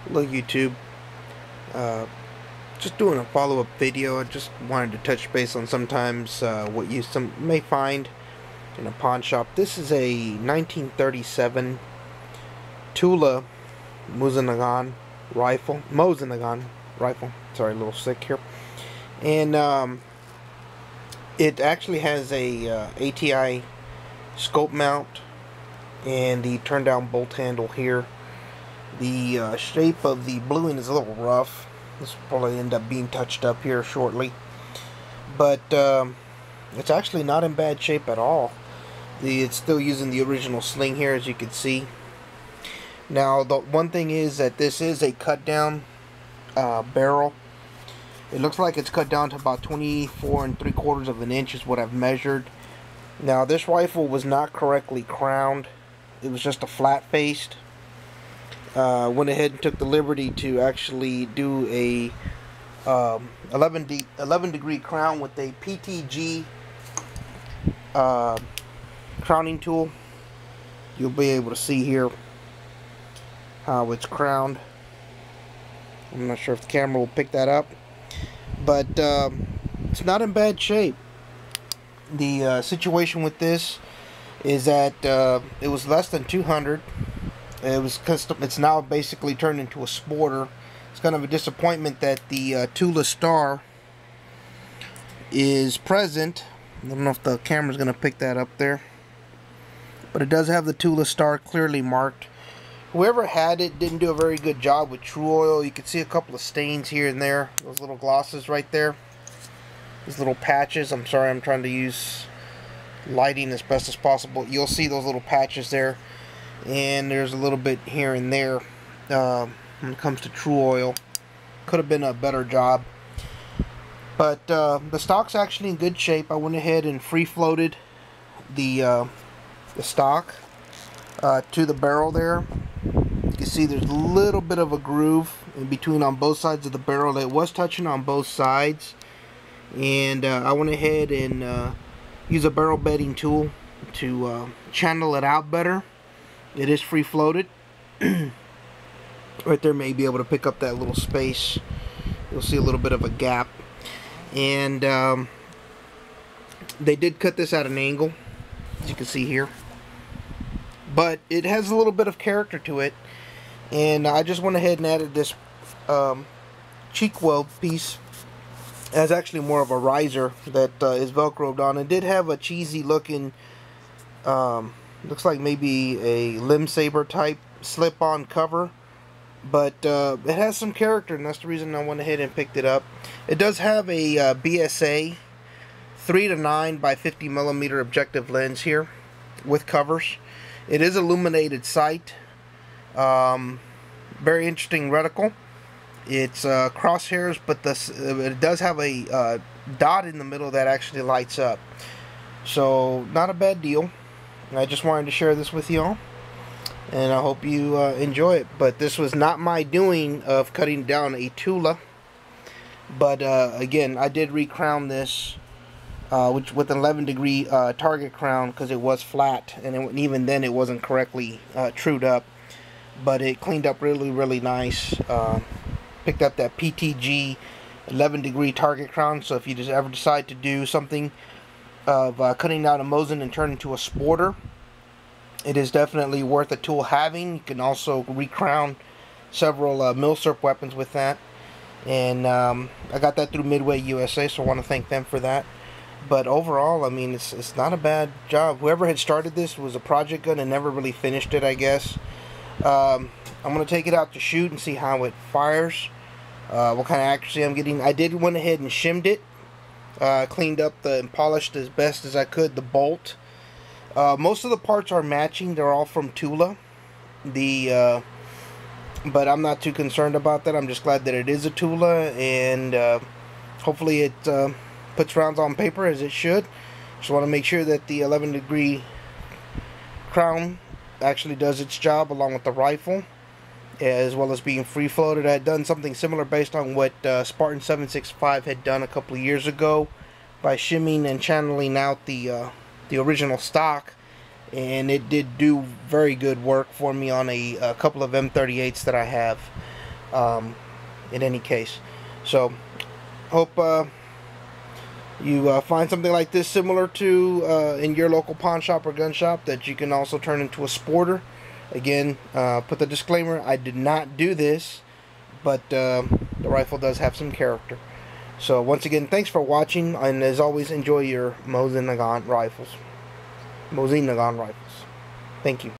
Hello YouTube. Just doing a follow-up video. I just wanted to touch base on sometimes what you may find in a pawn shop. This is a 1937 Tula Mosin-Nagant rifle. Sorry, a little sick here. And it actually has a ATI scope mount and the turn-down bolt handle here. The shape of the bluing is a little rough. This will probably end up being touched up here shortly. But it's actually not in bad shape at all. It's still using the original sling here, as you can see. Now, the one thing is that this is a cut down barrel. It looks like it's cut down to about 24 3/4 of an inch is what I've measured. Now, this rifle was not correctly crowned. It was just a flat-faced. Went ahead and took the liberty to actually do a 11 degree crown with a PTG crowning tool. You'll be able to see here how it's crowned. I'm not sure if the camera will pick that up, but it's not in bad shape. The situation with this is that it was less than 200. It was custom. It's now basically turned into a sporter. It's kind of a disappointment that the Tula star is present. I don't know if the camera's going to pick that up there, but it does have the Tula star clearly marked. Whoever had it didn't do a very good job with True Oil. You can see a couple of stains here and there. Those little glosses right there. These little patches. I'm sorry, I'm trying to use lighting as best as possible. You'll see those little patches there. And there's a little bit here and there when it comes to True Oil. Could have been a better job, but the stock's actually in good shape. I went ahead and free floated the stock to the barrel there. You can see there's a little bit of a groove in between on both sides of the barrel. It was touching on both sides, and I went ahead and used a barrel bedding tool to channel it out better. It is free floated. Right there, may be able to pick up that little space. You'll see a little bit of a gap. And they did cut this at an angle, as you can see here. But it has a little bit of character to it. And I just went ahead and added this cheek weld piece. It has actually more of a riser that is velcroed on. It did have a cheesy looking looks like maybe a limb saber type slip-on cover, but it has some character, and that's the reason I went ahead and picked it up. It does have a BSA 3-9 by 50mm objective lens here with covers. It is illuminated sight. Very interesting reticle. It's crosshairs, but it does have a dot in the middle that actually lights up. So not a bad deal. I just wanted to share this with y'all, and I hope you enjoy it. But this was not my doing of cutting down a Tula, but again, I did recrown this with an 11 degree target crown because it was flat, and even then it wasn't correctly trued up, but it cleaned up really nice. Picked up that PTG 11 degree target crown, so if you just ever decide to do something of cutting down a Mosin and turn into a sporter, it is definitely worth a tool having. You can also recrown several milsurp weapons with that, and I got that through Midway USA, so I want to thank them for that. But overall, I mean, it's not a bad job. Whoever had started this was a project gun and never really finished it, I guess. I'm going to take it out to shoot and see how it fires, what kind of accuracy I'm getting. I did went ahead and shimmed it. Cleaned up and polished as best as I could the bolt. Most of the parts are matching. They're all from Tula. But I'm not too concerned about that. I'm just glad that it is a Tula, and hopefully it puts rounds on paper as it should. Just want to make sure that the 11 degree crown actually does its job along with the rifle, as well as being free floated. I had done something similar based on what Spartan 765 had done a couple of years ago by shimming and channeling out the original stock, and it did do very good work for me on a couple of M38s that I have. in any case. So hope you find something like this similar to in your local pawn shop or gun shop that you can also turn into a sporter. Again, put the disclaimer, I did not do this, but the rifle does have some character. So once again, thanks for watching, and as always, enjoy your Mosin-Nagant rifles. Mosin-Nagant rifles. Thank you.